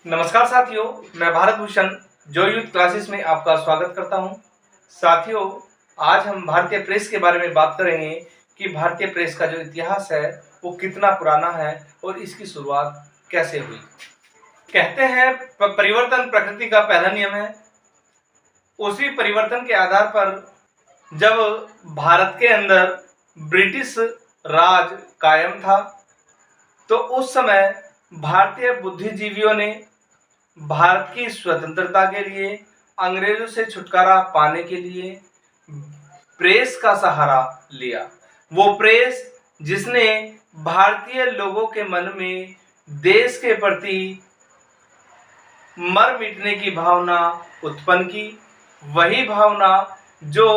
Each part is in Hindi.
नमस्कार साथियों, मैं भारत भूषण जो यूथ क्लासेस में आपका स्वागत करता हूं। साथियों, आज हम भारतीय प्रेस के बारे में बात करेंगे कि भारतीय प्रेस का जो इतिहास है वो कितना पुराना है और इसकी शुरुआत कैसे हुई। कहते हैं परिवर्तन प्रकृति का पहला नियम है। उसी परिवर्तन के आधार पर जब भारत के अंदर ब्रिटिश राज कायम था तो उस समय भारतीय बुद्धिजीवियों ने भारत की स्वतंत्रता के लिए, अंग्रेजों से छुटकारा पाने के लिए प्रेस का सहारा लिया। वो प्रेस जिसने भारतीय लोगों के मन में देश के प्रति मर मिटने की भावना उत्पन्न की, वही भावना जो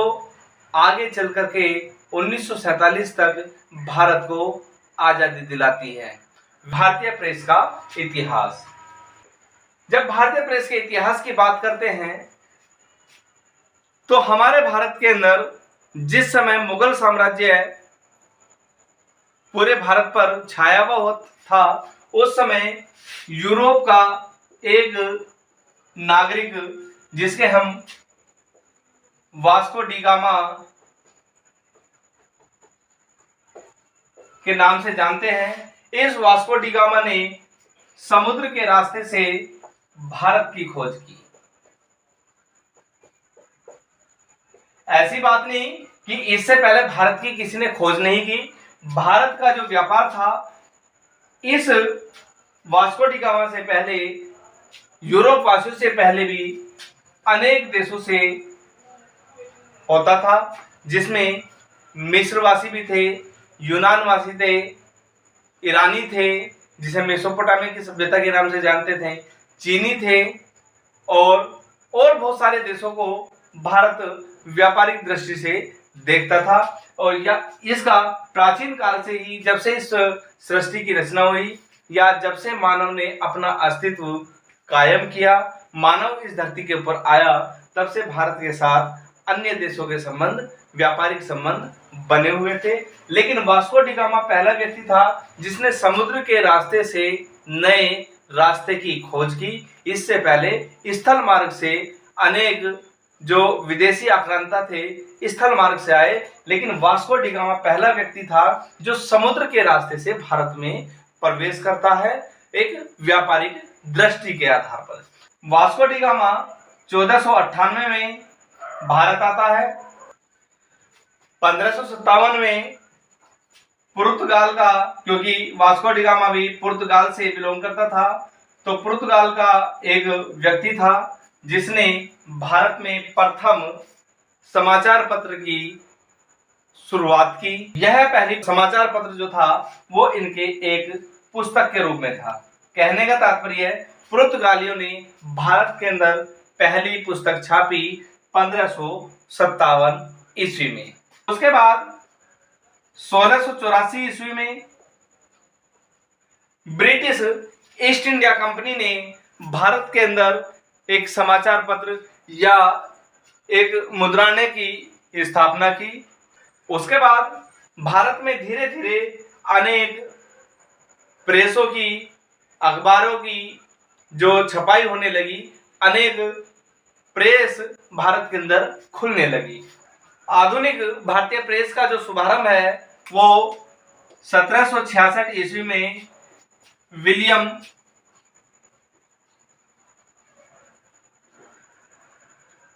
आगे चल कर के 1947 तक भारत को आज़ादी दिलाती है। भारतीय प्रेस का इतिहास। जब भारतीय प्रेस के इतिहास की बात करते हैं तो हमारे भारत के अंदर जिस समय मुगल साम्राज्य पूरे भारत पर छाया हुआ था, उस समय यूरोप का एक नागरिक जिसके हम वास्को डी गामा के नाम से जानते हैं, इस वास्को डी गामा ने समुद्र के रास्ते से भारत की खोज की। ऐसी बात नहीं कि इससे पहले भारत की किसी ने खोज नहीं की। भारत का जो व्यापार था इस वास्को डी गामा से पहले, यूरोप वासियों से पहले भी अनेक देशों से होता था, जिसमें मिस्रवासी भी थे, यूनानवासी थे, ईरानी थे जिसे मेसोपोटामिया की सभ्यता के नाम से जानते थे, चीनी थे और बहुत सारे देशों को भारत व्यापारिक दृष्टि से देखता था। और या इसका प्राचीन काल से ही, जब से इस सृष्टि की रचना हुई या जब से मानव ने अपना अस्तित्व कायम किया, मानव इस धरती के ऊपर आया, तब से भारत के साथ अन्य देशों के संबंध, व्यापारिक संबंध बने हुए थे। लेकिन वास्को डी गामा पहला व्यक्ति था जिसने समुद्र के रास्ते से नए रास्ते की खोज की। इससे पहले स्थल मार्ग से अनेक जो विदेशी आक्रांता थे स्थल मार्ग से आए, लेकिन वास्को डी गामा पहला व्यक्ति था जो समुद्र के रास्ते से भारत में प्रवेश करता है, एक व्यापारिक दृष्टि के आधार पर। वास्को डी गामा 1498 में भारत आता है। 1557 में पुर्तगाल का, क्योंकि वास्को डी गामा भी पुर्तगाल से बिलोंग करता था, तो पुर्तगाल का एक व्यक्ति था जिसने भारत में प्रथम समाचार पत्र की शुरुआत की। यह पहली समाचार पत्र जो था वो इनके एक पुस्तक के रूप में था। कहने का तात्पर्य है, पुर्तगालियों ने भारत के अंदर पहली पुस्तक छापी 1557 ईस्वी में। उसके बाद 1684 ईस्वी में ब्रिटिश ईस्ट इंडिया कंपनी ने भारत के अंदर एक समाचार पत्र या एक मुद्रणालय की स्थापना की। उसके बाद भारत में धीरे धीरे अनेक प्रेसों की, अखबारों की जो छपाई होने लगी, अनेक प्रेस भारत के अंदर खुलने लगी। आधुनिक भारतीय प्रेस का जो शुभारंभ है वो 1766 ईस्वी में विलियम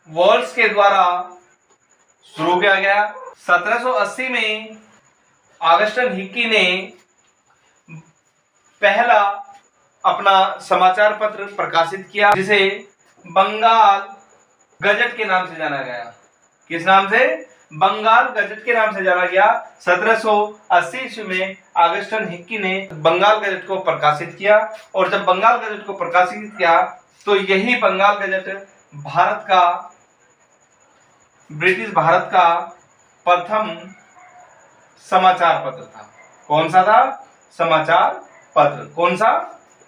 वॉल्स के द्वारा शुरू किया गया। 1780 में ऑगस्टन हिक्की ने पहला अपना समाचार पत्र प्रकाशित किया, जिसे बंगाल गजट के नाम से जाना गया। किस नाम से? बंगाल गजट के नाम से जाना गया। 1780 ईस्वी में ऑगस्टन हिक्की ने बंगाल गजट को प्रकाशित किया, और जब बंगाल गजट को प्रकाशित किया तो यही बंगाल गजट भारत का, ब्रिटिश भारत का प्रथम समाचार पत्र था। कौन सा था? समाचार पत्र। कौन सा?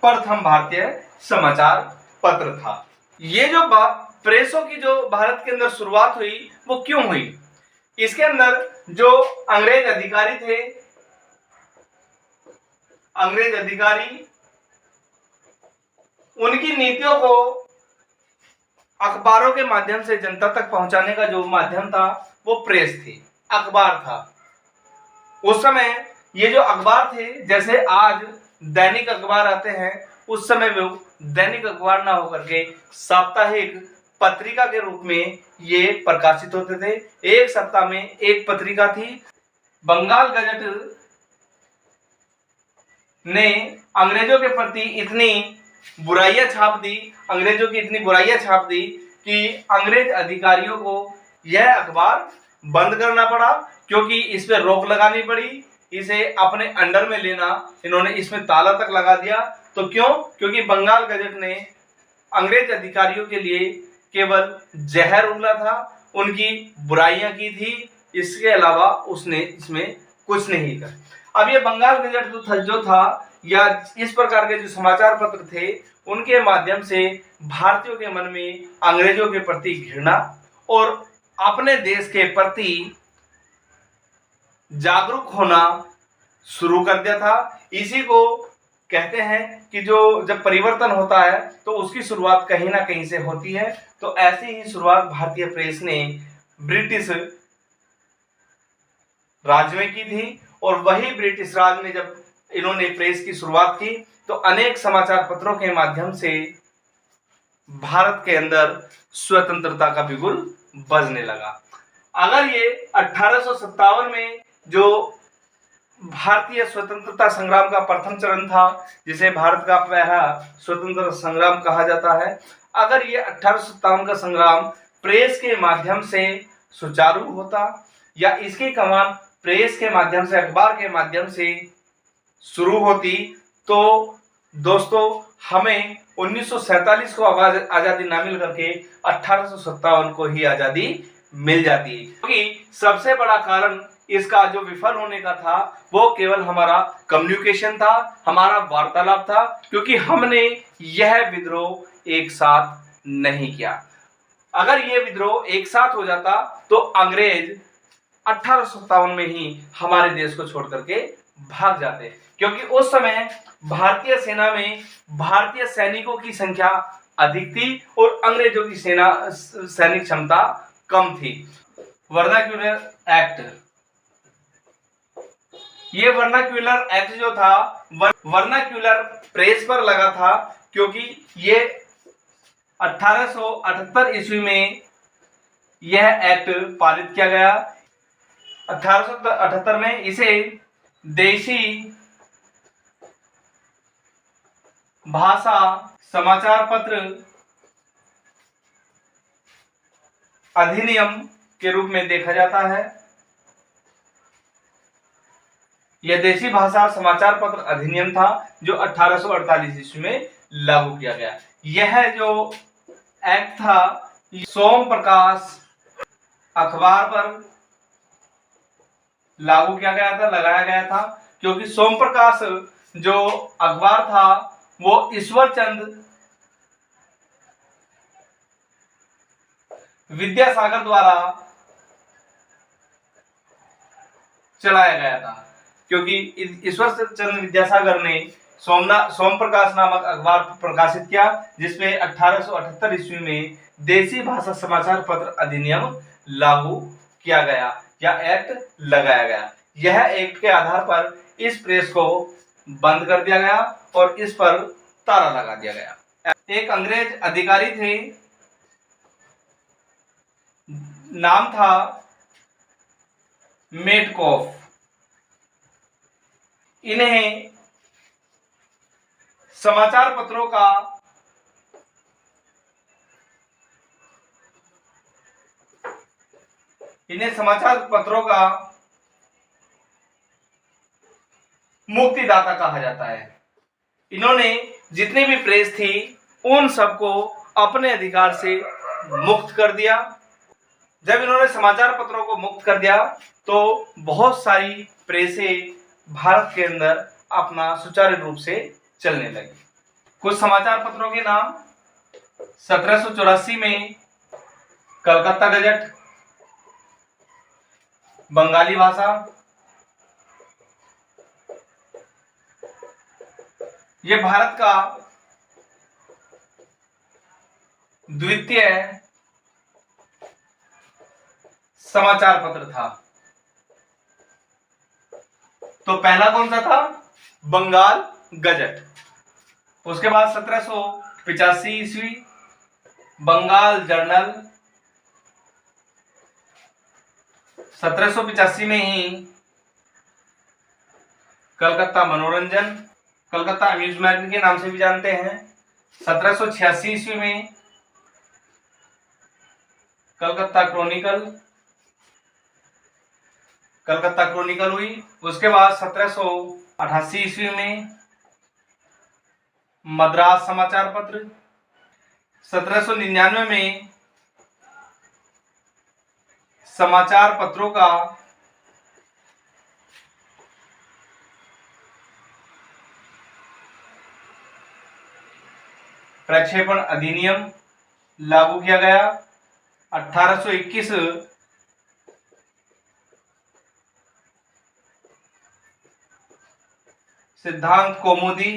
प्रथम भारतीय समाचार पत्र था। ये जो प्रेसों की जो भारत के अंदर शुरुआत हुई वो क्यों हुई? इसके अंदर जो अंग्रेज अधिकारी थे, अंग्रेज अधिकारी उनकी नीतियों को अखबारों के माध्यम से जनता तक पहुंचाने का जो माध्यम था वो प्रेस थी, अखबार था। उस समय ये जो अखबार थे, जैसे आज दैनिक अखबार आते हैं, उस समय वो दैनिक अखबार ना होकर के साप्ताहिक पत्रिका के रूप में ये प्रकाशित होते थे। एक सप्ताह में एक पत्रिका थी। बंगाल गजट ने अंग्रेजों के प्रति इतनी बुराइयां छाप दी, अंग्रेजों की इतनी बुराइयां छाप दी कि अंग्रेज अधिकारियों को यह अखबार बंद करना पड़ा, क्योंकि इस पे रोक लगानी पड़ी, इसे अपने अंडर में लेना, इन्होंने इसमें ताला तक लगा दिया। तो क्यों? क्योंकि बंगाल गजट ने अंग्रेज अधिकारियों के लिए केवल जहर उगला था, उनकी बुराइयां की थी, इसके अलावा उसने इसमें कुछ नहीं किया। अब ये बंगाल गजट जो था या इस प्रकार के जो समाचार पत्र थे, उनके माध्यम से भारतीयों के मन में अंग्रेजों के प्रति घृणा और अपने देश के प्रति जागरूक होना शुरू कर दिया था। इसी को कहते हैं कि जो जब परिवर्तन होता है तो उसकी शुरुआत कहीं ना कहीं से होती है। तो ऐसी ही शुरुआत भारतीय प्रेस ने ब्रिटिश राज में की थी, और वही ब्रिटिश राज में जब इन्होंने प्रेस की शुरुआत की तो अनेक समाचार पत्रों के माध्यम से भारत के अंदर स्वतंत्रता का बिगुल बजने लगा। अगर ये 1857 में जो भारतीय स्वतंत्रता संग्राम का प्रथम चरण था, जिसे भारत का पहला स्वतंत्रता संग्राम कहा जाता है, अगर ये 1857 का संग्राम प्रेस के माध्यम से सुचारू होता या इसकी कमान प्रेस के माध्यम से, अखबार के माध्यम से शुरू होती, तो दोस्तों हमें 1947 को आजादी ना मिल करके 1857 को ही आजादी मिल जाती है। क्योंकि सबसे बड़ा कारण इसका जो विफल होने का था वो केवल हमारा कम्युनिकेशन था, हमारा वार्तालाप था, क्योंकि हमने यह विद्रोह एक साथ नहीं किया। अगर यह विद्रोह एक साथ हो जाता तो अंग्रेज 1857 में ही हमारे देश को छोड़ करके भाग जाते, क्योंकि उस समय भारतीय सेना में भारतीय सैनिकों की संख्या अधिक थी और अंग्रेजों की सैनिक क्षमता कम थी। वर्नाक्यूलर एक्ट, ये वर्नाक्यूलर एक्ट जो था वर्नाक्यूलर प्रेस पर लगा था, क्योंकि ये 1878 ईस्वी में यह एक्ट पारित किया गया। 1878 में इसे देशी भाषा समाचार पत्र अधिनियम के रूप में देखा जाता है। यह देशी भाषा समाचार पत्र अधिनियम था जो 1848 ईस्वी में लागू किया गया। यह जो एक्ट था सोम प्रकाश अखबार पर लागू किया गया था, लगाया गया था, क्योंकि सोम प्रकाश जो अखबार था वो ईश्वरचंद विद्यासागर द्वारा चलाया गया था, क्योंकि ईश्वरचंद विद्यासागर ने सोम प्रकाश नामक अखबार प्रकाशित किया, जिसमें 1878 ईस्वी में देशी भाषा समाचार पत्र अधिनियम लागू किया गया या एक्ट लगाया गया। यह एक्ट के आधार पर इस प्रेस को बंद कर दिया गया और इस पर ताला लगा दिया गया। एक अंग्रेज अधिकारी थे, नाम था मेडकॉफ। इन्हें समाचार पत्रों का मुक्तिदाता कहा जाता है। इन्होंने जितनी भी प्रेस थी उन सबको अपने अधिकार से मुक्त कर दिया। जब इन्होंने समाचार पत्रों को मुक्त कर दिया तो बहुत सारी प्रेसें भारत के अंदर अपना सुचारू रूप से चलने लगी। कुछ समाचार पत्रों के नाम: 1784 में कलकत्ता गजट, बंगाली भाषा, यह भारत का द्वितीय समाचार पत्र था। तो पहला कौन सा था? बंगाल गजट। उसके बाद 1785 ईस्वी बंगाल जर्नल। 1785 में ही कलकत्ता मनोरंजन, कलकत्ता अम्यूजमेंट के नाम से भी जानते हैं। 1786 ईस्वी में कलकत्ता क्रॉनिकल, कलकत्ता क्रॉनिकल हुई। उसके बाद 1788 ईस्वी में मद्रास समाचार पत्र। 1799 में समाचार पत्रों का प्रक्षेपण अधिनियम लागू किया गया। 1821 सिद्धांत कौमुदी।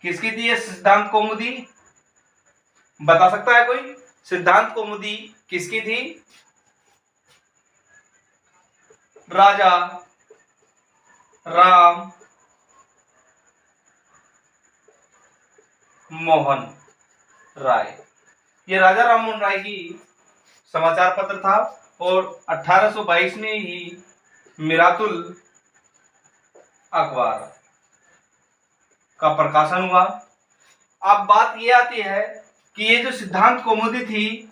किसकी थी ये सिद्धांत कौमुदी? बता सकता है कोई? सिद्धांत कौमुदी किसकी थी? राजा राम मोहन राय। ये राजा राम मोहन राय की समाचार पत्र था और 1822 में ही मिरातुल अखबार का प्रकाशन हुआ। अब बात ये आती है कि ये जो सिद्धांत कौमुदी थी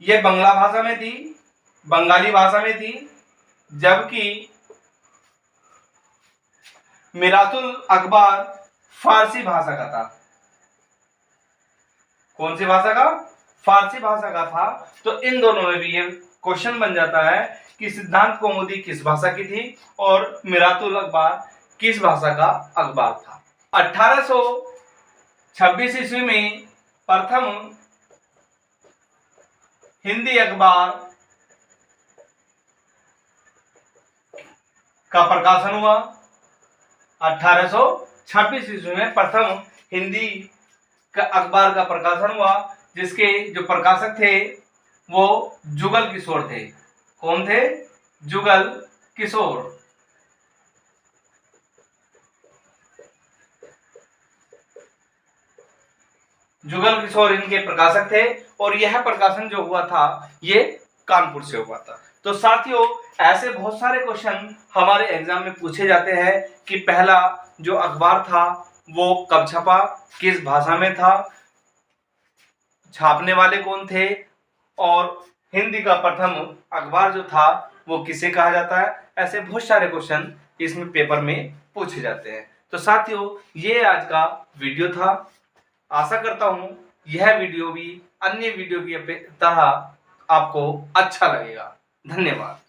ये बंगला भाषा में थी, बंगाली भाषा में थी, जबकि मिरातुल अखबार फारसी भाषा का था। कौन सी भाषा का? फारसी भाषा का था। तो इन दोनों में भी ये क्वेश्चन बन जाता है कि सिद्धांत कौमुदी किस भाषा की थी और मिरातुल अखबार किस भाषा का अखबार था। 1826 ईस्वी में प्रथम हिंदी अखबार का प्रकाशन हुआ। 1826 ईस्वी में प्रथम हिंदी का अखबार का प्रकाशन हुआ, जिसके जो प्रकाशक थे वो जुगल किशोर थे। कौन थे? जुगल किशोर। जुगल किशोर इनके प्रकाशक थे और यह प्रकाशन जो हुआ था ये कानपुर से हुआ था। तो साथियों, ऐसे बहुत सारे क्वेश्चन हमारे एग्जाम में पूछे जाते हैं कि पहला जो अखबार था वो कब छपा, किस भाषा में था, छापने वाले कौन थे, और हिंदी का प्रथम अखबार जो था वो किसे कहा जाता है। ऐसे बहुत सारे क्वेश्चन इसमें पेपर में पूछे जाते हैं। तो साथियों, ये आज का वीडियो था। आशा करता हूं यह वीडियो भी अन्य वीडियो की तरह आपको अच्छा लगेगा। धन्यवाद।